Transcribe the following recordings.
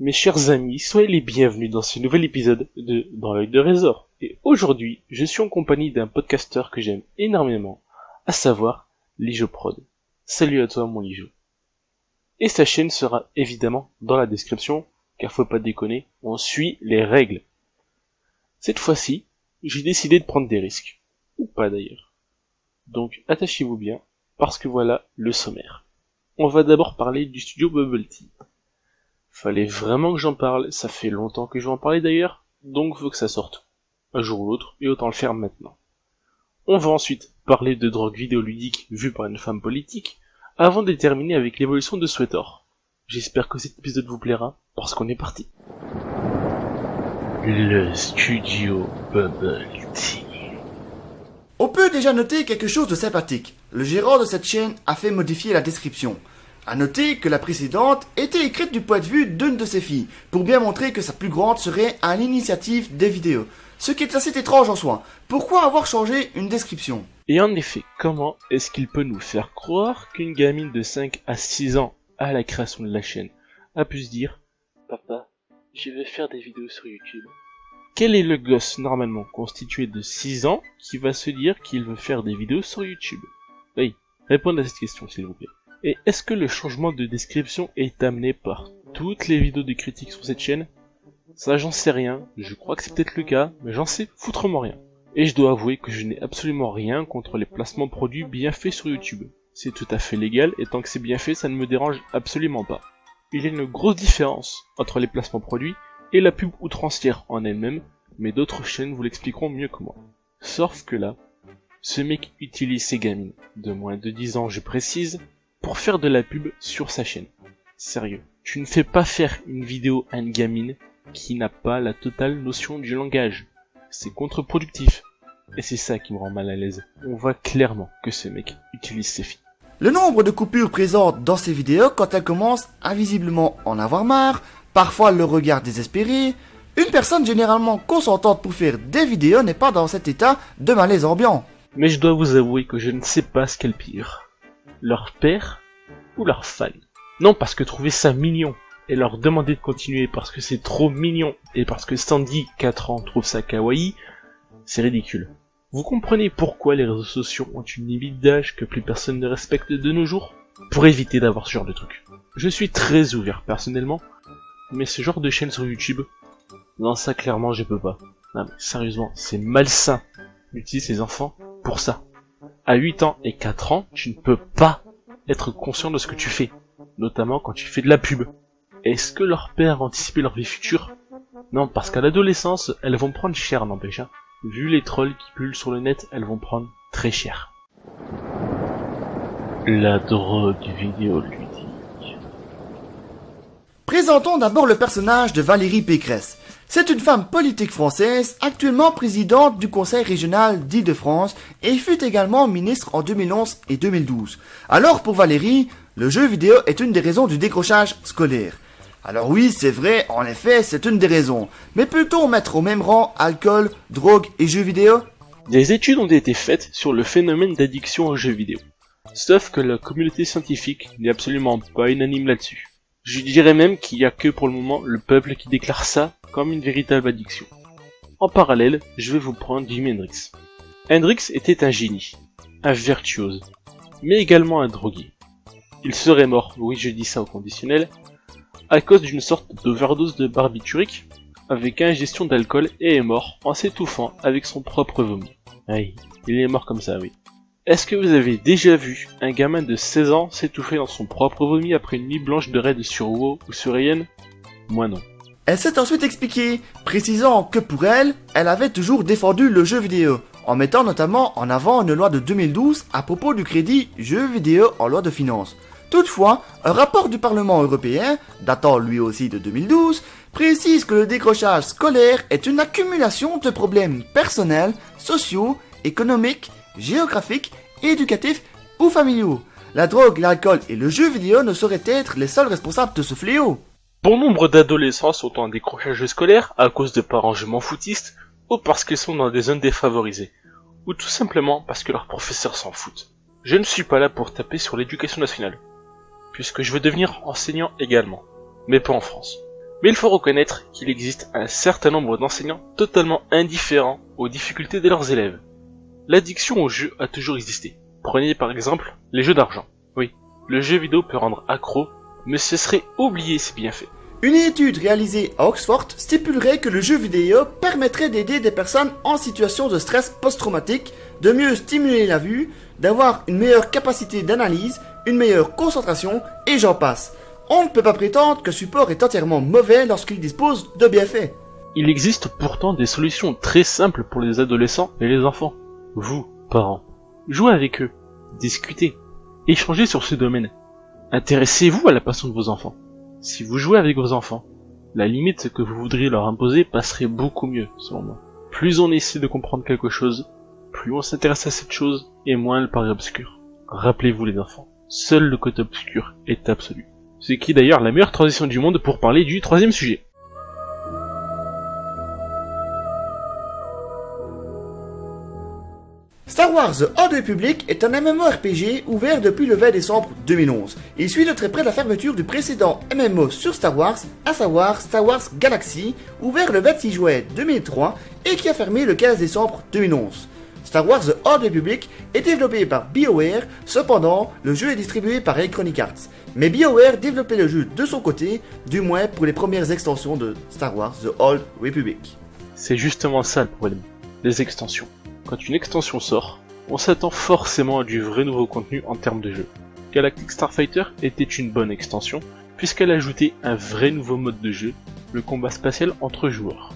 Mes chers amis, soyez les bienvenus dans ce nouvel épisode de Dans l'œil de Résor. Et aujourd'hui, je suis en compagnie d'un podcasteur que j'aime énormément, à savoir Lijo Prod. Salut à toi mon Lijo. Et sa chaîne sera évidemment dans la description, car faut pas déconner, on suit les règles. Cette fois-ci, j'ai décidé de prendre des risques. Ou pas d'ailleurs. Donc attachez-vous bien, parce que voilà le sommaire. On va d'abord parler du studio Bubble Tea. Fallait vraiment que j'en parle, ça fait longtemps que je vais en parler d'ailleurs, donc faut que ça sorte. Un jour ou l'autre, et autant le faire maintenant. On va ensuite parler de drogue vidéoludique vue par une femme politique, avant de terminer avec l'évolution de Sweator. J'espère que cet épisode vous plaira, parce qu'on est parti. Le studio Bubble Tea. On peut déjà noter quelque chose de sympathique. Le gérant de cette chaîne a fait modifier la description. A noter que la précédente était écrite du point de vue d'une de ses filles, pour bien montrer que sa plus grande serait à l'initiative des vidéos. Ce qui est assez étrange en soi. Pourquoi avoir changé une description ? Et en effet, comment est-ce qu'il peut nous faire croire qu'une gamine de 5 à 6 ans à la création de la chaîne a pu se dire « Papa, je vais faire des vidéos sur YouTube ». Quel est le gosse normalement constitué de 6 ans qui va se dire qu'il veut faire des vidéos sur YouTube ? Oui, répondez à cette question s'il vous plaît. Et est-ce que le changement de description est amené par toutes les vidéos de critiques sur cette chaîne ? Ça j'en sais rien, je crois que c'est peut-être le cas, mais j'en sais foutrement rien. Et je dois avouer que je n'ai absolument rien contre les placements produits bien faits sur YouTube. C'est tout à fait légal et tant que c'est bien fait, ça ne me dérange absolument pas. Il y a une grosse différence entre les placements produits et la pub outrancière en elle-même, mais d'autres chaînes vous l'expliqueront mieux que moi. Sauf que là, ce mec utilise ses gamines, de moins de 10 ans je précise, pour faire de la pub sur sa chaîne. Sérieux, tu ne fais pas faire une vidéo à une gamine qui n'a pas la totale notion du langage. C'est contre-productif. Et c'est ça qui me rend mal à l'aise. On voit clairement que ce mec utilise ses filles. Le nombre de coupures présentes dans ces vidéos quand elle commence à visiblement en avoir marre, parfois le regard désespéré. Une personne généralement consentante pour faire des vidéos n'est pas dans cet état de malaise ambiant. Mais je dois vous avouer que je ne sais pas ce qu'est le pire. Leur père ou leurs fans. Non, parce que trouver ça mignon et leur demander de continuer parce que c'est trop mignon et parce que Sandy, 4 ans, trouve ça kawaii, c'est ridicule. Vous comprenez pourquoi les réseaux sociaux ont une limite d'âge que plus personne ne respecte de nos jours ? Pour éviter d'avoir ce genre de truc. Je suis très ouvert personnellement, mais ce genre de chaîne sur YouTube, non ça clairement je peux pas. Non mais sérieusement, c'est malsain d'utiliser ces enfants pour ça. À 8 ans et 4 ans, tu ne peux pas être conscient de ce que tu fais, notamment quand tu fais de la pub. Est-ce que leur père a anticipé leur vie future ? Non, parce qu'à l'adolescence, elles vont prendre cher, n'empêche. Vu les trolls qui pullulent sur le net, elles vont prendre très cher. La drogue vidéoludique. Présentons d'abord le personnage de Valérie Pécresse. C'est une femme politique française, actuellement présidente du Conseil régional d'Île-de-France et fut également ministre en 2011 et 2012. Alors pour Valérie, le jeu vidéo est une des raisons du décrochage scolaire. Alors oui, c'est vrai, en effet, c'est une des raisons. Mais peut-on mettre au même rang alcool, drogue et jeux vidéo ? Des études ont été faites sur le phénomène d'addiction aux jeux vidéo. Sauf que la communauté scientifique n'est absolument pas unanime là-dessus. Je dirais même qu'il n'y a que pour le moment le peuple qui déclare ça comme une véritable addiction. En parallèle, je vais vous prendre Jimi Hendrix. Hendrix était un génie, un virtuose, mais également un drogué. Il serait mort, oui je dis ça au conditionnel, à cause d'une sorte d'overdose de barbiturique, avec ingestion d'alcool et est mort en s'étouffant avec son propre vomi. Oui, il est mort comme ça, oui. Est-ce que vous avez déjà vu un gamin de 16 ans s'étouffer dans son propre vomi après une nuit blanche de raid sur WoW ou sur Yen ? Moi non. Elle s'est ensuite expliquée, précisant que pour elle, elle avait toujours défendu le jeu vidéo, en mettant notamment en avant une loi de 2012 à propos du crédit jeu vidéo en loi de finances. Toutefois, un rapport du Parlement européen, datant lui aussi de 2012, précise que le décrochage scolaire est une accumulation de problèmes personnels, sociaux, économiques, géographiques, éducatifs ou familiaux. La drogue, l'alcool et le jeu vidéo ne sauraient être les seuls responsables de ce fléau. Bon nombre d'adolescents sont en décrochage scolaire à cause de parents je m'en foutistes ou parce qu'ils sont dans des zones défavorisées, ou tout simplement parce que leurs professeurs s'en foutent. Je ne suis pas là pour taper sur l'éducation nationale, puisque je veux devenir enseignant également, mais pas en France. Mais il faut reconnaître qu'il existe un certain nombre d'enseignants totalement indifférents aux difficultés de leurs élèves. L'addiction aux jeux a toujours existé. Prenez par exemple les jeux d'argent. Oui, le jeu vidéo peut rendre accro, mais ce serait oublier ses bienfaits. Une étude réalisée à Oxford stipulerait que le jeu vidéo permettrait d'aider des personnes en situation de stress post-traumatique, de mieux stimuler la vue, d'avoir une meilleure capacité d'analyse, une meilleure concentration, et j'en passe. On ne peut pas prétendre que support est entièrement mauvais lorsqu'il dispose de bienfaits. Il existe pourtant des solutions très simples pour les adolescents et les enfants. Vous, parents, jouez avec eux, discutez, échangez sur ce domaine. Intéressez-vous à la passion de vos enfants. Si vous jouez avec vos enfants, la limite que vous voudriez leur imposer passerait beaucoup mieux, selon moi. Plus on essaie de comprendre quelque chose, plus on s'intéresse à cette chose, et moins elle paraît obscure. Rappelez-vous les enfants, seul le côté obscur est absolu. Ce qui est d'ailleurs la meilleure transition du monde pour parler du troisième sujet. Star Wars The Old Republic est un MMORPG ouvert depuis le 20 décembre 2011. Il suit de très près la fermeture du précédent MMO sur Star Wars, à savoir Star Wars Galaxy, ouvert le 26 juillet 2003 et qui a fermé le 15 décembre 2011. Star Wars The Old Republic est développé par BioWare, cependant le jeu est distribué par Electronic Arts. Mais BioWare développait le jeu de son côté, du moins pour les premières extensions de Star Wars The Old Republic. C'est justement ça le problème, les extensions. Quand une extension sort, on s'attend forcément à du vrai nouveau contenu en termes de jeu. Galactic Starfighter était une bonne extension, puisqu'elle ajoutait un vrai nouveau mode de jeu, le combat spatial entre joueurs.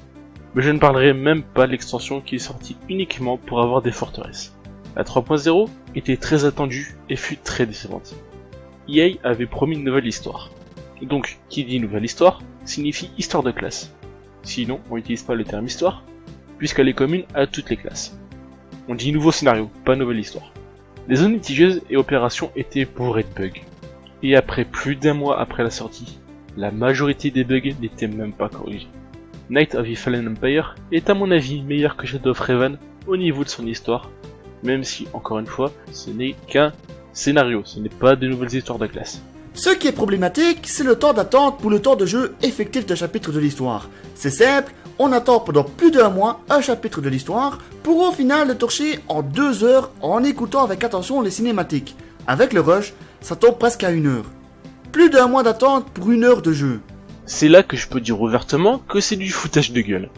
Mais je ne parlerai même pas de l'extension qui est sortie uniquement pour avoir des forteresses. La 3.0 était très attendue et fut très décevante. EA avait promis une nouvelle histoire. Donc, qui dit nouvelle histoire, signifie histoire de classe. Sinon, on n'utilise pas le terme histoire, puisqu'elle est commune à toutes les classes. On dit nouveau scénario, pas nouvelle histoire. Les zones litigieuses et opérations étaient bourrées de bugs. Et après plus d'un mois après la sortie, la majorité des bugs n'étaient même pas corrigés. Knights of the Fallen Empire est à mon avis meilleur que Shadow of Revan au niveau de son histoire, même si, encore une fois, ce n'est qu'un scénario, ce n'est pas de nouvelles histoires de classe. Ce qui est problématique, c'est le temps d'attente pour le temps de jeu effectif d'un chapitre de l'histoire. C'est simple, on attend pendant plus d'un mois un chapitre de l'histoire pour au final le torcher en 2 heures en écoutant avec attention les cinématiques. Avec le rush, ça tombe presque à 1 heure. Plus d'un mois d'attente pour 1 heure de jeu. C'est là que je peux dire ouvertement que c'est du foutage de gueule.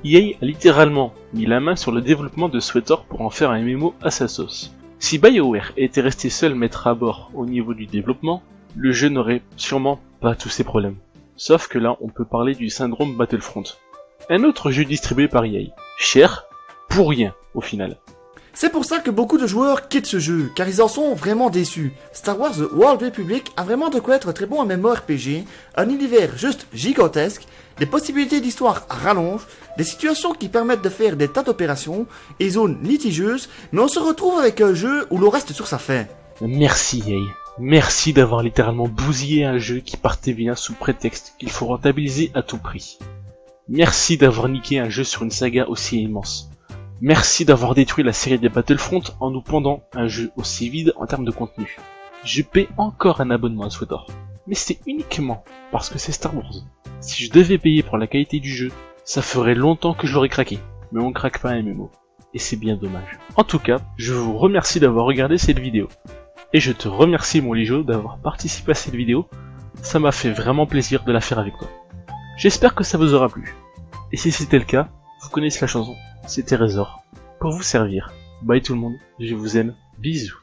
EA a littéralement mis la main sur le développement de SWTOR pour en faire un MMO à sa sauce. Si BioWare était resté seul maître à bord au niveau du développement, le jeu n'aurait sûrement pas tous ces problèmes. Sauf que là, on peut parler du syndrome Battlefront. Un autre jeu distribué par EA. Cher, pour rien, au final. C'est pour ça que beaucoup de joueurs quittent ce jeu, car ils en sont vraiment déçus. Star Wars The Old Republic a vraiment de quoi être très bon en MMORPG, un univers juste gigantesque, des possibilités d'histoire à rallonge, des situations qui permettent de faire des tas d'opérations et zones litigieuses, mais on se retrouve avec un jeu où l'on reste sur sa faim. Merci EA. Merci d'avoir littéralement bousillé un jeu qui partait bien sous prétexte qu'il faut rentabiliser à tout prix. Merci d'avoir niqué un jeu sur une saga aussi immense. Merci d'avoir détruit la série des Battlefront en nous pendant un jeu aussi vide en termes de contenu. Je paie encore un abonnement à SWTOR, mais c'est uniquement parce que c'est Star Wars. Si je devais payer pour la qualité du jeu, ça ferait longtemps que je l'aurais craqué, mais on craque pas un MMO, et c'est bien dommage. En tout cas, je vous remercie d'avoir regardé cette vidéo. Et je te remercie mon Lijo d'avoir participé à cette vidéo, ça m'a fait vraiment plaisir de la faire avec toi. J'espère que ça vous aura plu. Et si c'était le cas, vous connaissez la chanson, c'était Trésor, pour vous servir. Bye tout le monde, je vous aime, bisous.